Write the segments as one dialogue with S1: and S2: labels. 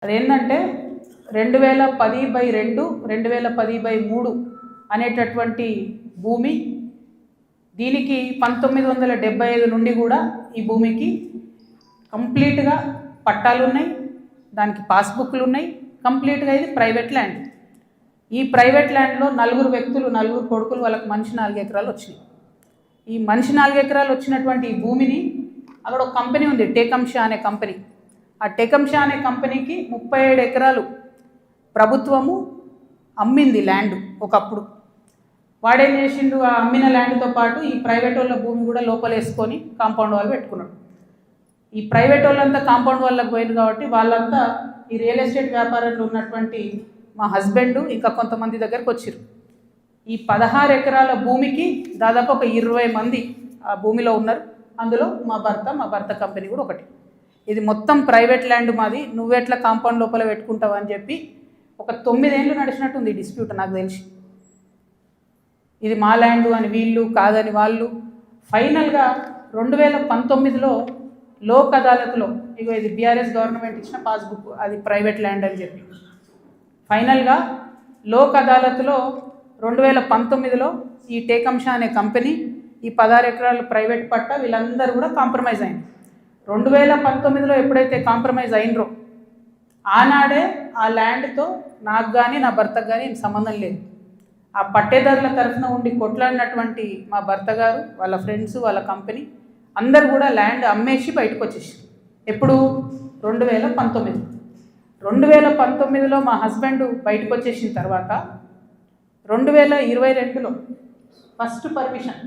S1: అదేంటంటే 2010/2 2010/3 అనేటటువంటి భూమి. దీనికి 1975 నుండి కూడా ఈ భూమికి కంప్లీట్గా పట్టాలు ఉన్నాయి, దానికి పాస్బుక్లు ఉన్నాయి. కంప్లీట్గా ఇది ప్రైవేట్ ల్యాండ్. ఈ ప్రైవేట్ ల్యాండ్లో నలుగురు కొడుకులు, వాళ్ళకి మనిషి 4 ఎకరాలు వచ్చినాయి. ఈ మనిషి 4 ఎకరాలు వచ్చినటువంటి ఈ భూమిని అక్కడ ఒక కంపెనీ ఉంది, టేకంషా అనే కంపెనీ. ఆ టేకంషా అనే కంపెనీకి 37 ఎకరాలు ప్రభుత్వము అమ్మింది ల్యాండ్ ఒకప్పుడు. వాడేం చేసిండు, ఆ అమ్మిన ల్యాండ్తో పాటు ఈ ప్రైవేట్ వాళ్ళ భూమి కూడా లోపలేసుకొని కాంపౌండ్ వాళ్ళు పెట్టుకున్నాడు. ఈ ప్రైవేట్ వాళ్ళంతా కాంపౌండ్ వాళ్ళకి పోయింది కాబట్టి వాళ్ళంతా ఈ రియల్ ఎస్టేట్ వ్యాపారంలో ఉన్నటువంటి మా హస్బెండ్ ఇంకా కొంతమంది దగ్గరకు వచ్చారు. ఈ 16 ఎకరాల భూమికి దాదాపు ఒక 20 మంది ఆ భూమిలో ఉన్నారు. అందులో మా భర్త కంపెనీ కూడా ఒకటి. ఇది మొత్తం ప్రైవేట్ ల్యాండ్ మాది, నువ్వెట్లా కాంపౌండ్ లోపల పెట్టుకుంటావు అని చెప్పి ఒక 9 ఏళ్ళు నడిచినట్టుంది డిస్ప్యూట్ నాకు తెలిసి. ఇది మా ల్యాండ్ అని వీళ్ళు, కాదని వాళ్ళు. ఫైనల్గా 2019లో లోక్ అదాలత్లో, ఇగో ఇది బీఆర్ఎస్ గవర్నమెంట్ ఇచ్చిన పాస్బుక్, అది ప్రైవేట్ ల్యాండ్ అని చెప్పి ఫైనల్గా లోక్ అదాలత్లో 2019లో ఈ టేకంషా అనే కంపెనీ, ఈ 16 ఎకరాలు ప్రైవేట్ పట్టా, వీళ్ళందరూ కూడా కాంప్రమైజ్ అయింది. 2019లో ఎప్పుడైతే కాంప్రమైజ్ అయినరో ఆనాడే ఆ ల్యాండ్తో నాకు కానీ నా భర్తకు కానీ సంబంధం లేదు. ఆ పట్టేదారుల తరఫున ఉండి కొట్లాడినటువంటి మా భర్త గారు, వాళ్ళ ఫ్రెండ్స్, వాళ్ళ కంపెనీ అందరు కూడా ల్యాండ్ అమ్మేసి బయటకు వచ్చేసి. ఎప్పుడు? 2019లో మా హస్బెండ్ బయటకు వచ్చేసిన తర్వాత 2022లో ఫస్ట్ పర్మిషన్,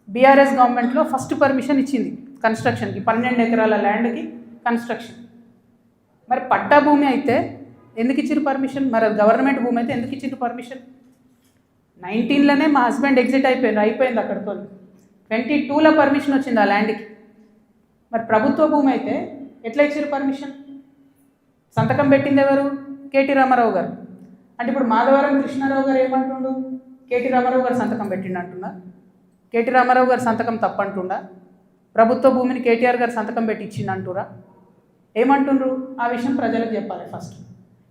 S1: బీఆర్ఎస్ గవర్నమెంట్లో ఫస్ట్ పర్మిషన్ ఇచ్చింది కన్స్ట్రక్షన్కి, 12 ఎకరాల ల్యాండ్కి కన్స్ట్రక్షన్. మరి పట్టా భూమి అయితే ఎందుకు ఇచ్చారు పర్మిషన్? మరి గవర్నమెంట్ భూమి అయితే ఎందుకు ఇచ్చారు పర్మిషన్? 19లోనే మా హస్బెండ్ ఎగ్జిట్ అయిపోయింది అక్కడితో. 22లో పర్మిషన్ వచ్చింది ఆ ల్యాండ్కి. మరి ప్రభుత్వ భూమి అయితే ఎట్లా ఇచ్చారు పర్మిషన్? సంతకం పెట్టింది ఎవరు? కేటీ రామారావు గారు. అంటే ఇప్పుడు మాధవరం కృష్ణారావు గారు ఏమంటుండు? కేటీ రామారావు గారు సంతకం పెట్టిండు అంటున్నా. కేటీ రామారావు గారు సంతకం తప్పంటుండా? ప్రభుత్వ భూమిని కేటీఆర్ గారు సంతకం పెట్టి ఇచ్చిండు అంటురా? ఏమంటుండ్రు? ఆ విషయం ప్రజలకు చెప్పాలి ఫస్ట్.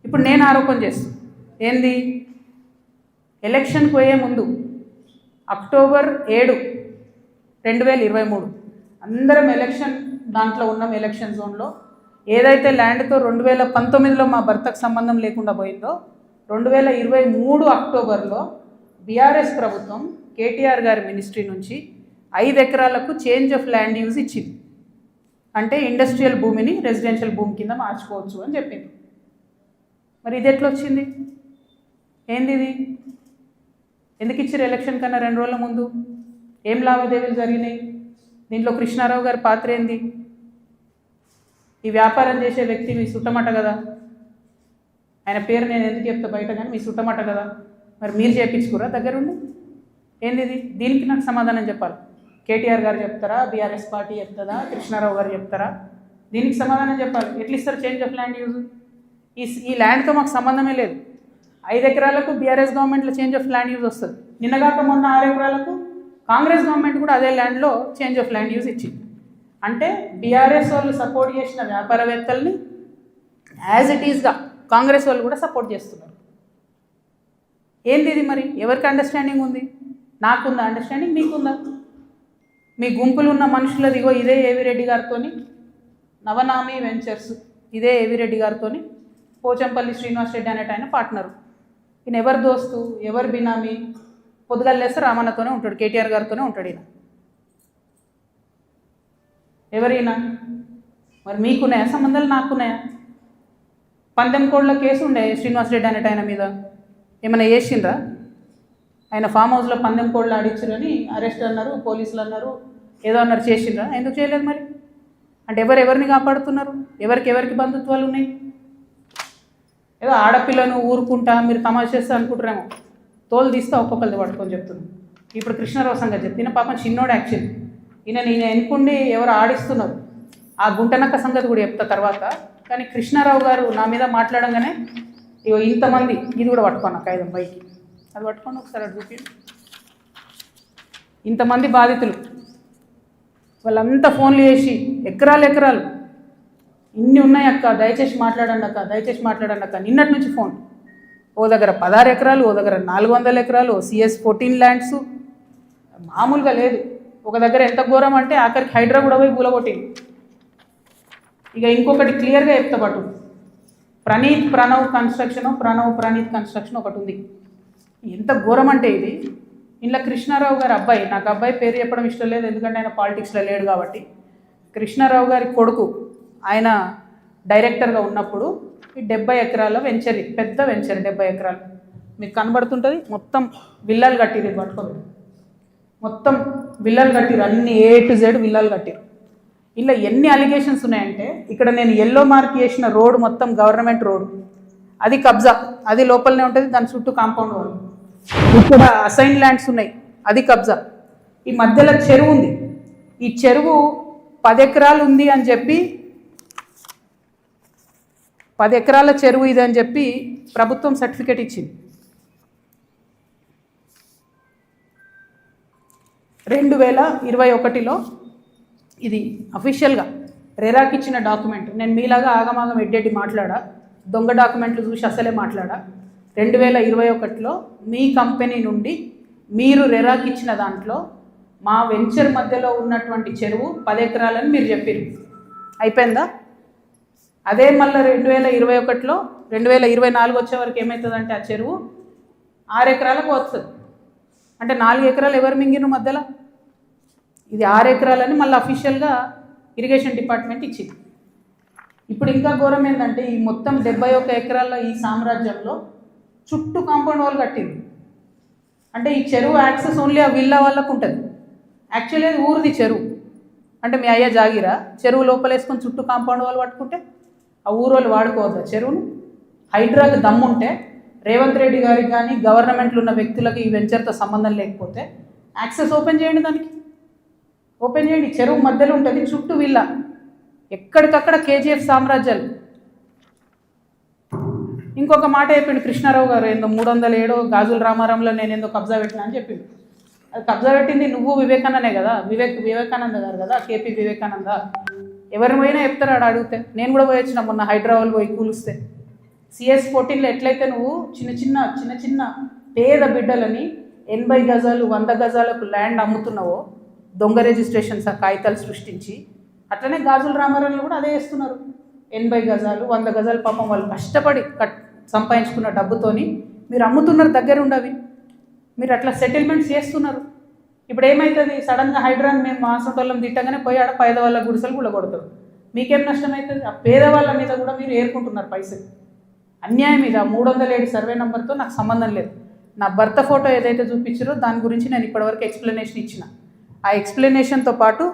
S1: ఇప్పుడు నేను ఆరోపణ చేస్తాను ఏంది, ఎలక్షన్కి పోయే ముందు అక్టోబర్ 7, 2023 అందరం ఎలక్షన్ దాంట్లో ఉన్నాం. ఎలక్షన్ జోన్లో ఏదైతే ల్యాండ్తో 2019లో మా భర్తకు సంబంధం లేకుండా పోయిందో 2023 అక్టోబర్లో బీఆర్ఎస్ ప్రభుత్వం కేటీఆర్ గారి మినిస్ట్రీ నుంచి 5 ఎకరాలకు చేంజ్ ఆఫ్ ల్యాండ్ యూజ్ ఇచ్చింది. అంటే ఇండస్ట్రియల్ భూమిని రెసిడెన్షియల్ భూమి కింద మార్చుకోవచ్చు అని చెప్పింది. మరి ఇది ఎట్లా వచ్చింది? ఏంది ఇది? ఎందుకు ఇచ్చారు ఎలక్షన్ కన్నా 2 రోజుల ముందు? ఏం లావాదేవీలు జరిగినాయి? దీంట్లో కృష్ణారావు గారి పాత్ర ఏంది? ఈ వ్యాపారం చేసే వ్యక్తి మీ సుట్టమట కదా, ఆయన పేరు నేను ఎందుకు చెప్తా బయట, కానీ మీ సుట్టమట కదా. మరి మీరు చేయించుకురా దగ్గరుండి? ఏంది ఇది? దీనికి నాకు సమాధానం చెప్పాలి. కేటీఆర్ గారు చెప్తారా, బీఆర్ఎస్ పార్టీ చెప్తుందా, కృష్ణారావు గారు చెప్తారా? దీనికి సమాధానం చెప్పాలి. ఎట్లా ఇస్తారు చేంజ్ ఆఫ్ ల్యాండ్ యూజ్? ఈ ల్యాండ్తో మాకు సంబంధమే లేదు. 5 ఎకరాలకు బీఆర్ఎస్ గవర్నమెంట్లో చేంజ్ ఆఫ్ ల్యాండ్ యూజ్ వస్తుంది. నిన్నగాక మొన్న 6 ఎకరాలకు కాంగ్రెస్ గవర్నమెంట్ కూడా అదే ల్యాండ్లో చేంజ్ ఆఫ్ ల్యాండ్ యూజ్ ఇచ్చింది. అంటే బీఆర్ఎస్ వాళ్ళు సపోర్ట్ చేసిన వ్యాపారవేత్తల్ని యాజ్ ఇట్ ఈస్గా కాంగ్రెస్ వాళ్ళు కూడా సపోర్ట్ చేస్తున్నారు. ఏంది ఇది? మరి ఎవరికి అండర్స్టాండింగ్ ఉంది? నాకుందా అండర్స్టాండింగ్? మీకుందా? మీ గుంపులు ఉన్న మనుషులది ఇగో ఇదే ఏవిరెడ్డి గారితోని, నవనామి వెంచర్స్, ఇదే ఏవిరెడ్డి గారితోని పోచంపల్లి శ్రీనివాస్ రెడ్డి అనేట ఆయన పార్ట్నరు. ఈయన ఎవరు దోస్తు, ఎవరు బినామీ? పొద్దుగాలు లేస్తే రామన్నతోనే ఉంటాడు, కేటీఆర్ గారితోనే ఉంటాడు ఈయన. ఎవరైనా? మరి మీకున్నాయా సంబంధాలు? నాకున్నాయా? పందెం కోడ్ల కేసు ఉండే శ్రీనివాస్ రెడ్డి అనేట ఆయన మీద, ఏమైనా చేసిండ్రా? ఆయన ఫామ్ హౌస్లో పందెం కోడ్లు ఆడించారని అరెస్ట్ అన్నారు, పోలీసులు అన్నారు, ఏదో అన్నారు, చేసిండ్రా? ఎందుకు చేయలేదు మరి? అంటే ఎవరిని కాపాడుతున్నారు? ఎవరికి బంధుత్వాలు ఉన్నాయి? ఏదో ఆడపిల్లను ఊరుకుంటా మీరు తమాషా చేస్తా అనుకుంటారేమో, తోలు తీస్తా ఒక్కొక్కరిది పట్టుకొని చెప్తున్నాను. ఇప్పుడు కృష్ణారావు సంగతి చెప్తున్నా. పాపం చిన్నోడు యాక్చువల్లీ, ఈయన ఎన్నుకుండి ఎవరు ఆడిస్తున్నారు, ఆ గుంటనక్క సంగతి కూడా చెప్తా తర్వాత. కానీ కృష్ణారావు గారు నా మీద మాట్లాడంగానే ఇగో ఇంతమంది, ఇది కూడా పట్టుకోండి కాగితం పైకి, అది పట్టుకోండి ఒకసారి, అది చూపి. ఇంతమంది బాధితులు వాళ్ళంతా ఫోన్లు చేసి ఎకరాలు ఇన్ని ఉన్నాయి అక్క, దయచేసి మాట్లాడండి అక్క, దయచేసి మాట్లాడండి అక్క. నిన్నటి నుంచి ఫోన్. ఓ దగ్గర 16 ఎకరాలు, ఓ దగ్గర 400 ఎకరాలు, CS14 ల్యాండ్స్, మామూలుగా లేదు. ఒక దగ్గర ఎంత ఘోరం అంటే ఆఖరికి హైడ్రా కూడా పోయి కూలగొట్టింది. ఇక ఇంకొకటి క్లియర్గా చెప్తా పాటు, ప్రణీత్ కన్స్ట్రక్షన్ ఒకటి ఉంది. ఎంత ఘోరం అంటే ఇది, ఇంట్లో కృష్ణారావు గారి అబ్బాయి, నాకు అబ్బాయి పేరు చెప్పడం ఇష్టం లేదు ఎందుకంటే ఆయన పాలిటిక్స్లో లేడు కాబట్టి, కృష్ణారావు గారి కొడుకు ఆయన డైరెక్టర్గా ఉన్నప్పుడు ఈ 70 ఎకరాల వెంచర్, పెద్ద వెంచర్ 70 ఎకరాలు మీకు కనబడుతుంటుంది. మొత్తం విల్లాలు కట్టిరు, ఇది పట్టుకోండి, మొత్తం విల్లాలు కట్టిరు, అన్ని A to Z విల్లాలు కట్టిరు. ఇలా ఎన్ని అలిగేషన్స్ ఉన్నాయంటే, ఇక్కడ నేను ఎల్లో మార్క్ చేసిన రోడ్ మొత్తం గవర్నమెంట్ రోడ్, అది కబ్జా, అది లోపలనే ఉంటుంది, దాని చుట్టూ కాంపౌండ్ వాళ్ళు. ఇక్కడ అసైన్ ల్యాండ్స్ ఉన్నాయి, అది కబ్జా. ఈ మధ్యలో చెరువు ఉంది, ఈ చెరువు 10 ఎకరాలు ఉంది అని చెప్పి, 10 ఎకరాల చెరువు ఇది అని చెప్పి ప్రభుత్వం సర్టిఫికేట్ ఇచ్చింది. 2021లో ఇది అఫీషియల్గా రెరాకి ఇచ్చిన డాక్యుమెంట్. నేను మీలాగా ఆగమాగం ఎడ్డెడ్డి మాట్లాడా, దొంగ డాక్యుమెంట్లు చూసి అసలే మాట్లాడా. 2021లో మీ కంపెనీ నుండి మీరు రెరాకి ఇచ్చిన దాంట్లో మా వెంచర్ మధ్యలో ఉన్నటువంటి చెరువు 10 ఎకరాలని మీరు చెప్పారు. అయిపోయిందా? అదే మళ్ళీ 2021లో 2024 వచ్చే వరకు ఏమవుతుందంటే ఆ చెరువు 6 ఎకరాలకు వస్తుంది. అంటే 4 ఎకరాలు ఎవరు మింగిన మధ్యలో, ఇది 6 ఎకరాలని మళ్ళీ అఫీషియల్గా ఇరిగేషన్ డిపార్ట్మెంట్ ఇచ్చింది. ఇప్పుడు ఇంకా ఘోరం ఏంటంటే, ఈ మొత్తం 71 ఎకరాల ఈ సామ్రాజ్యంలో చుట్టూ కాంపౌండ్ వాల్ కట్టింది. అంటే ఈ చెరువు యాక్సెస్ ఓన్లీ ఆ విల్లా వాళ్ళకు ఉంటుంది. యాక్చువల్లీ అది ఊరిది చెరువు, అంటే మీ అయ్యా జాగిరా, చెరువు లోపలేసుకొని చుట్టూ కాంపౌండ్ వాల్ పట్టుకుంటే ఆ ఊరోళ్ళు వాడుకోవద్దా చెరువును? హైడ్రాకి దమ్ముంటే రేవంత్ రెడ్డి గారికి కానీ గవర్నమెంట్లో ఉన్న వ్యక్తులకు ఈ వెంచర్తో సంబంధం లేకపోతే యాక్సెస్ ఓపెన్ చేయండి, దానికి ఓపెన్ చేయండి. చెరువు మధ్యలో ఉంటుంది, చుట్టూ విల్లా, ఎక్కడికక్కడ KGF సామ్రాజ్యాలు. ఇంకొక మాట చెప్పిండు కృష్ణారావు గారు, ఏందో 307 గాజుల రామారంలో నేను ఏందో కబ్జా పెట్టినా అని చెప్పిండు. అది కబ్జా పెట్టింది నువ్వు వివేకానందే కదా, వివేకానంద గారు కదా, KP వివేకానంద. ఎవరిని పోయినా చెప్తారు ఆడ అడిగితే. నేను కూడా పోయి వచ్చిన మొన్న హైదరాబాద్ పోయి కూలిస్తే. CS14లో ఎట్లయితే నువ్వు చిన్న చిన్న పేద బిడ్డలని 80 గజాలు 100 గజాలకు ల్యాండ్ అమ్ముతున్నావో, దొంగ రిజిస్ట్రేషన్స్ ఆ కాగితాలు సృష్టించి, అట్లనే గాజుల రామారంలో కూడా అదే చేస్తున్నారు. 80 గజాలు 100 గజాలు పాపం వాళ్ళు కష్టపడి సంపాదించుకున్న డబ్బుతోని మీరు అమ్ముతున్నారు, దగ్గర ఉండవి మీరు అట్లా సెటిల్మెంట్స్ చేస్తున్నారు. ఇప్పుడు ఏమవుతుంది, సడన్గా హైడ్రాన్ మేము మాసంటోళ్ళం తిట్టగానే పోయి ఆడ పేదవాళ్ళ గుడిసెలు కూడా కొడతారు. మీకేం నష్టం అవుతుంది? ఆ పేదవాళ్ళ మీద కూడా మీరు ఏరుకుంటున్నారు పైసలు. అన్యాయం మీద 307 సర్వే నెంబర్తో నాకు సంబంధం లేదు. నా భర్త ఫోటో ఏదైతే చూపించారో దాని గురించి నేను ఇప్పటివరకు ఎక్స్ప్లెనేషన్ ఇచ్చిన. ఆ ఎక్స్ప్లెనేషన్తో పాటు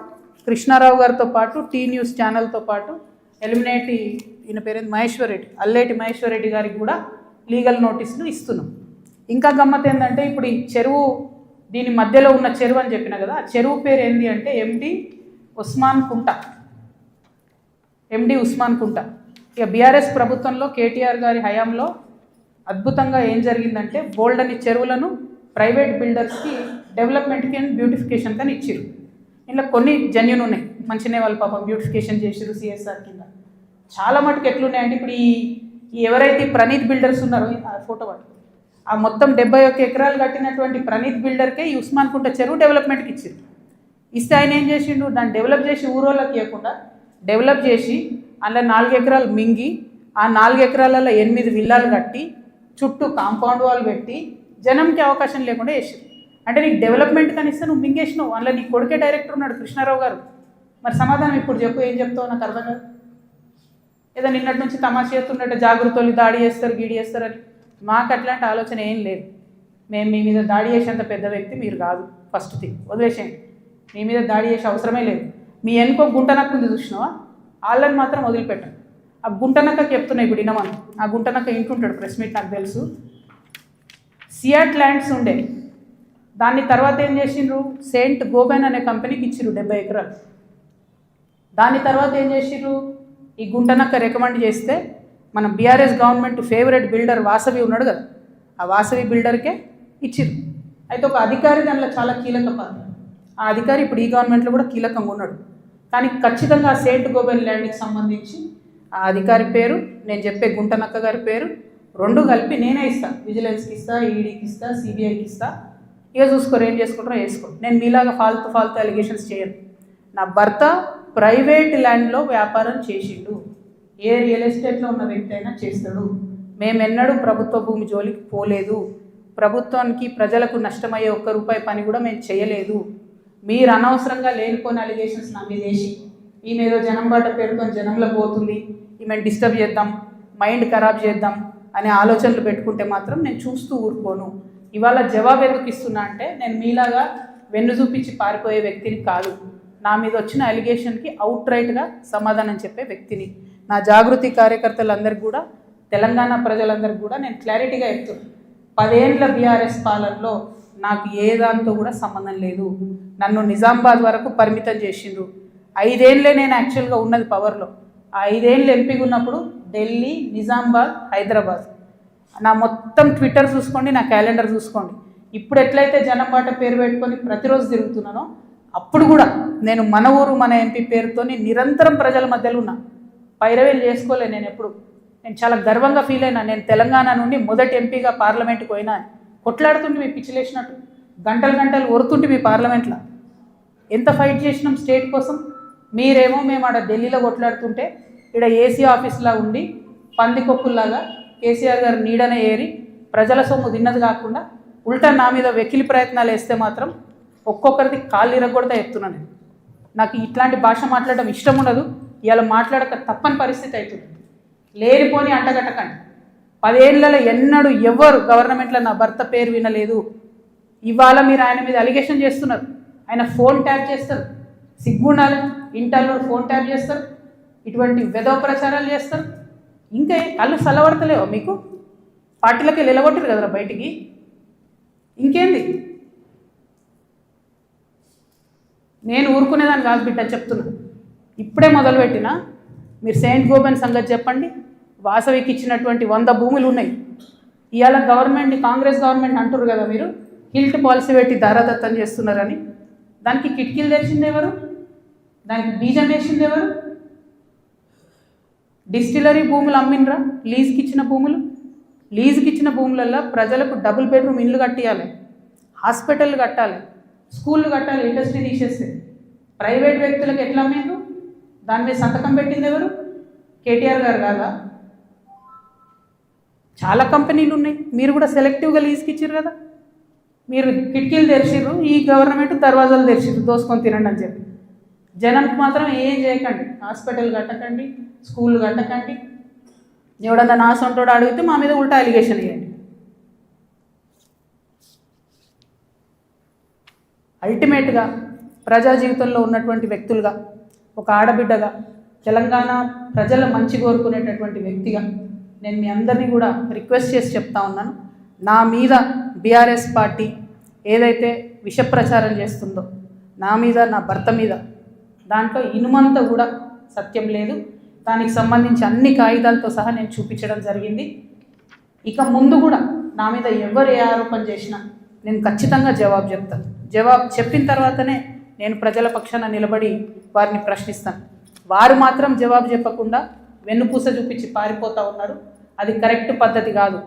S1: కృష్ణారావు గారితో పాటు T News ఛానల్తో పాటు ఎలిమినేటి ఈయన పేరేంది మహేశ్వర్ రెడ్డి, అల్లేటి మహేశ్వర్ రెడ్డి గారికి కూడా లీగల్ నోటీసులు ఇస్తున్నాం. ఇంకా గమ్మత్ ఏంటంటే, ఇప్పుడు ఈ చెరువు దీని మధ్యలో ఉన్న చెరువు అని చెప్పిన కదా, ఆ చెరువు పేరు ఏంటి అంటే MD ఉస్మాన్ కుంట. ఇక BRS ప్రభుత్వంలో KTR గారి హయాంలో అద్భుతంగా ఏం జరిగిందంటే, బోల్డని చెరువులను ప్రైవేట్ బిల్డర్స్కి డెవలప్మెంట్కి అండ్ బ్యూటిఫికేషన్ అని ఇచ్చారు. ఇలా కొన్ని జెన్యూన్ ఉన్నాయి, మంచినే వాళ్ళు పాపం బ్యూటిఫికేషన్ చేసారు CSR కింద. చాలా మటుకు ఎట్లున్నాయంటే, ఇప్పుడు ఈ ఎవరైతే ప్రణీత్ బిల్డర్స్ ఉన్నారో, ఆ ఫోటో పట్టు, ఆ మొత్తం 71 ఎకరాలు కట్టినటువంటి ప్రణీత్ బిల్డర్కే ఈ ఉస్మాన్ కుంట చెరువు డెవలప్మెంట్కి ఇచ్చారు. ఇస్తే ఆయన ఏం చేసిండు, దాన్ని డెవలప్ చేసి ఊరోళ్ళకి ఇవ్వకుండా డెవలప్ చేసి అందులో 4 ఎకరాలు మింగి, ఆ 4 ఎకరాలలో 8 విల్లాలు కట్టి చుట్టూ కాంపౌండ్ వాల్ పెట్టి జనంకి అవకాశం లేకుండా చేసారు. అంటే నీకు డెవలప్మెంట్ కనిస్తే నువ్వు మింగేసినావు. అందులో నీ కొడుకే డైరెక్టర్ ఉన్నాడు కృష్ణారావు గారు. మరి సమాధానం ఇప్పుడు చెప్పు, ఏం చెప్తావు నాకు అర్థం కాదు. ఏదో నిన్నటి నుంచి తమాషా చేస్తున్నట్టు జాగృతలు దాడి చేస్తారు, గీడి చేస్తారని. మాకు అట్లాంటి ఆలోచన ఏం లేదు. మేము మీ మీద దాడి చేసేంత పెద్ద వ్యక్తి మీరు కాదు. ఫస్ట్ థింగ్ వదిలేసేయండి, మీ మీద దాడి చేసే అవసరమే లేదు. మీ వెనుకో గుంటనక్క ఉంది చూసినావా, వాళ్ళని మాత్రం వదిలిపెట్టండి. ఆ గుంటనక్కకి చెప్తున్నాయి ఇప్పుడు ఇనమని. ఆ గుంటనక్క ఇంటుంటాడు, ప్రెస్ మీట్ నాకు తెలుసు. సియాట్ ల్యాండ్స్ ఉండే, దాన్ని తర్వాత ఏం చేసిండ్రు, సెయింట్ గోబెన్ అనే కంపెనీకి ఇచ్చిర్రు 70 ఎకరాలు. దాని తర్వాత ఏం చేసిర్రు, ఈ గుంటనక్క రికమెండ్ చేస్తే మన BRS government favourite builder Vasavi ఉన్నాడు కదా, ఆ వాసవి బిల్డర్కే ఇచ్చిర్రు. అయితే ఒక అధికారి దానిలో చాలా కీలక పాత్ర. ఆ అధికారి ఇప్పుడు ఈ గవర్నమెంట్లో కూడా కీలకంగా ఉన్నాడు. కానీ ఖచ్చితంగా సెయింట్ గోబెన్ ల్యాండ్కి సంబంధించి ఆ అధికారి పేరు, నేను చెప్పే గుంటనక్క గారి పేరు, రెండు కలిపి నేనే ఇస్తా. విజిలెన్స్కి ఇస్తా, ఈడీకి ఇస్తా, సిబిఐకి ఇస్తా. ఇక చూసుకోరు, ఏం చేసుకుంటారో వేసుకో. నేను మీలాగా ఫాల్తు అలిగేషన్స్ చేయను. నా భర్త ప్రైవేట్ ల్యాండ్లో వ్యాపారం చేసిండు. ఏ రియల్ ఎస్టేట్లో ఉన్న వ్యక్తి అయినా చేస్తాడు. మేమెన్నడూ ప్రభుత్వ భూమి జోలికి పోలేదు. ప్రభుత్వానికి ప్రజలకు నష్టమయ్యే ఒక్క రూపాయి పని కూడా మేము చేయలేదు. మీరు అనవసరంగా లేనిపోయిన అలిగేషన్స్ నా మీద వేసి ఈమె ఏదో జనం బాట పేరుతో జనంలో పోతుంది, ఈమెను డిస్టర్బ్ చేద్దాం, మైండ్ ఖరాబ్ చేద్దాం అనే ఆలోచనలు పెట్టుకుంటే మాత్రం నేను చూస్తూ ఊరుకోను. ఇవాళ జవాబు ఎందుకు ఇస్తున్నా అంటే, నేను మీలాగా వెన్ను చూపించి పారిపోయే వ్యక్తిని కాదు. నా మీద వచ్చిన అలిగేషన్కి అవుట్ రైట్గా సమాధానం చెప్పే వ్యక్తిని. నా జాగృతి కార్యకర్తలందరికీ కూడా, తెలంగాణ ప్రజలందరికీ కూడా నేను క్లారిటీగా చెప్తున్నాను. 10 ఏళ్ళ బీఆర్ఎస్ పాలనలో నాకు ఏ దాంతో కూడా సంబంధం లేదు. నన్ను నిజామాబాద్ వరకు పరిమితం చేసిండ్రు. 5 ఏళ్ళే నేను యాక్చువల్గా ఉన్నది పవర్లో. ఆ 5 ఏళ్ళు ఎంపీగా ఉన్నప్పుడు ఢిల్లీ, నిజామాబాద్, హైదరాబాద్. నా మొత్తం ట్విట్టర్ చూసుకోండి, నా క్యాలెండర్ చూసుకోండి. ఇప్పుడు ఎట్లయితే జనం బాట పేరు పెట్టుకొని ప్రతిరోజు తిరుగుతున్నానో, అప్పుడు కూడా నేను మన ఊరు మన ఎంపీ పేరుతో నిరంతరం ప్రజల మధ్యలో ఉన్నా. పైరవేలు చేసుకోలే నేను ఎప్పుడు. నేను చాలా గర్వంగా ఫీల్ అయినా. నేను తెలంగాణ నుండి మొదటి ఎంపీగా పార్లమెంట్కి పోయినా. కొట్లాడుతుంటే మీ పిచ్చిలేసినట్టు గంటలు ఒరుతుంటే మీ పార్లమెంట్లో ఎంత ఫైట్ చేసినాం స్టేట్ కోసం. మీరేమో మేము ఆడ ఢిల్లీలో కొట్లాడుతుంటే ఇక్కడ ఏసీ ఆఫీస్లా ఉండి పందికొక్కుల్లాగా కేసీఆర్ గారు నీడనే ఏరి ప్రజల సొమ్ము తిన్నది కాకుండా ఉల్టా నా మీద వెకిలి ప్రయత్నాలు వేస్తే మాత్రం ఒక్కొక్కరిది కాళ్ళు ఇరగొడతా చెప్తున్నాను. నాకు ఇట్లాంటి భాష మాట్లాడడం ఇష్టం ఉండదు. ఇవాళ మాట్లాడక తప్పని పరిస్థితి అవుతుంది. లేనిపోని అంటగట్టకండి. 10 ఏళ్లలో ఎన్నడూ ఎవరు గవర్నమెంట్లో నా భర్త పేరు వినలేదు. ఇవాళ మీరు ఆయన మీద అలిగేషన్ చేస్తున్నారు. ఆయన ఫోన్ ట్యాప్ చేస్తారు. సిగ్గుండాలి. ఇంటర్లో ఫోన్ ట్యాప్ చేస్తారు. ఇటువంటి వెధవ ప్రచారాలు చేస్తారు. ఇంకా కళ్ళు సలవడతలేవా మీకు? పార్టీలకి నిలగొట్టరు కదరా బయటికి. ఇంకేంది? నేను ఊరుకునేదాన్ని కాదు బిడ్డ, చెప్తున్నా. ఇప్పుడే మొదలుపెట్టినా. మీరు సెయింట్ గోబెన్ సంగతి చెప్పండి. వాసవికి ఇచ్చినటువంటి 100 భూములు ఉన్నాయి. ఇవాళ గవర్నమెంట్ని, కాంగ్రెస్ గవర్నమెంట్ అంటున్నారు కదా మీరు, హిల్ట్ పాలసీ పెట్టి దారాదత్తం చేస్తున్నారని. దానికి కిటికీలు తెరిచింది ఎవరు? దానికి బీజం వేసింది ఎవరు? డిస్టిలరీ భూములు అమ్మినరా? లీజుకి ఇచ్చిన భూములు. లీజుకి ఇచ్చిన భూములలో ప్రజలకు డబుల్ బెడ్రూమ్ ఇల్లు కట్టియాలి, హాస్పిటల్ కట్టాలి, స్కూళ్ళు కట్టాలి. ఇండస్ట్రీ తీసేస్తే ప్రైవేట్ వ్యక్తులకు ఎట్లా అమ్మిండ్రు? దాని మీద సంతకం పెట్టింది ఎవరు? కేటీఆర్ గారు కాదా? చాలా కంపెనీలు ఉన్నాయి. మీరు కూడా సెలెక్టివ్గా లీజుకి ఇచ్చారు కదా. మీరు కిటికీలు తెరిచిర్రు, ఈ గవర్నమెంట్ దర్వాజాలు తెరిచిర్రు దోసుకొని తినండి అని చెప్పి. జనానికి మాత్రం ఏం చేయకండి. హాస్పిటల్ కట్టకండి, స్కూల్ కట్టకండి. ఎవడన్నా నా సొంతోడు అడిగితే మా మీద ఉల్టా అలిగేషన్ ఇవ్వండి. అల్టిమేట్గా ప్రజా జీవితంలో ఉన్నటువంటి వ్యక్తులుగా, ఒక ఆడబిడ్డగా, తెలంగాణ ప్రజల మంచి కోరుకునేటటువంటి వ్యక్తిగా నేను మీ అందరినీ కూడా రిక్వెస్ట్ చేసి చెప్తా ఉన్నాను. నా మీద బీఆర్ఎస్ పార్టీ ఏదైతే విష ప్రచారం చేస్తుందో నా మీద, నా భర్త మీద, దాంట్లో ఇనుమంతా కూడా సత్యం లేదు. దానికి సంబంధించి అన్ని కాగితాలతో సహా నేను చూపించడం జరిగింది. ఇక ముందు కూడా నా మీద ఎవరు ఏ ఆరోపణ చేసినా నేను ఖచ్చితంగా జవాబు చెప్తాను. జవాబు చెప్పిన తర్వాతనే నేను ప్రజల పక్షాన నిలబడి వారిని ప్రశ్నిస్తాను. వారు మాత్రం జవాబు చెప్పకుండా వెన్నుపూస చూపించి పారిపోతూ ఉన్నారు. అది కరెక్ట్ పద్ధతి కాదు.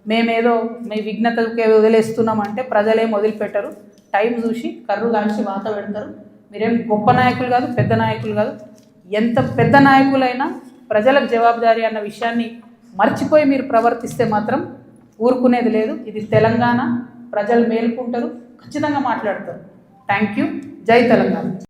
S1: మేమేదో మీ విఘ్నతకే వదిలేస్తున్నామంటే ప్రజలేం వదిలిపెట్టరు. టైం చూసి కర్రు కాల్చి వాత పెడతారు. మీరేం గొప్ప నాయకులు కాదు, పెద్ద నాయకులు కాదు. ఎంత పెద్ద నాయకులైనా ప్రజలకు జవాబుదారీ అన్న విషయాన్ని మర్చిపోయి మీరు ప్రవర్తిస్తే మాత్రం ఊరుకునేది లేదు. ఇది తెలంగాణ. ప్రజలు మేలుకుంటారు, ఖచ్చితంగా మాట్లాడతారు. Thank you. జై తెలంగాణ.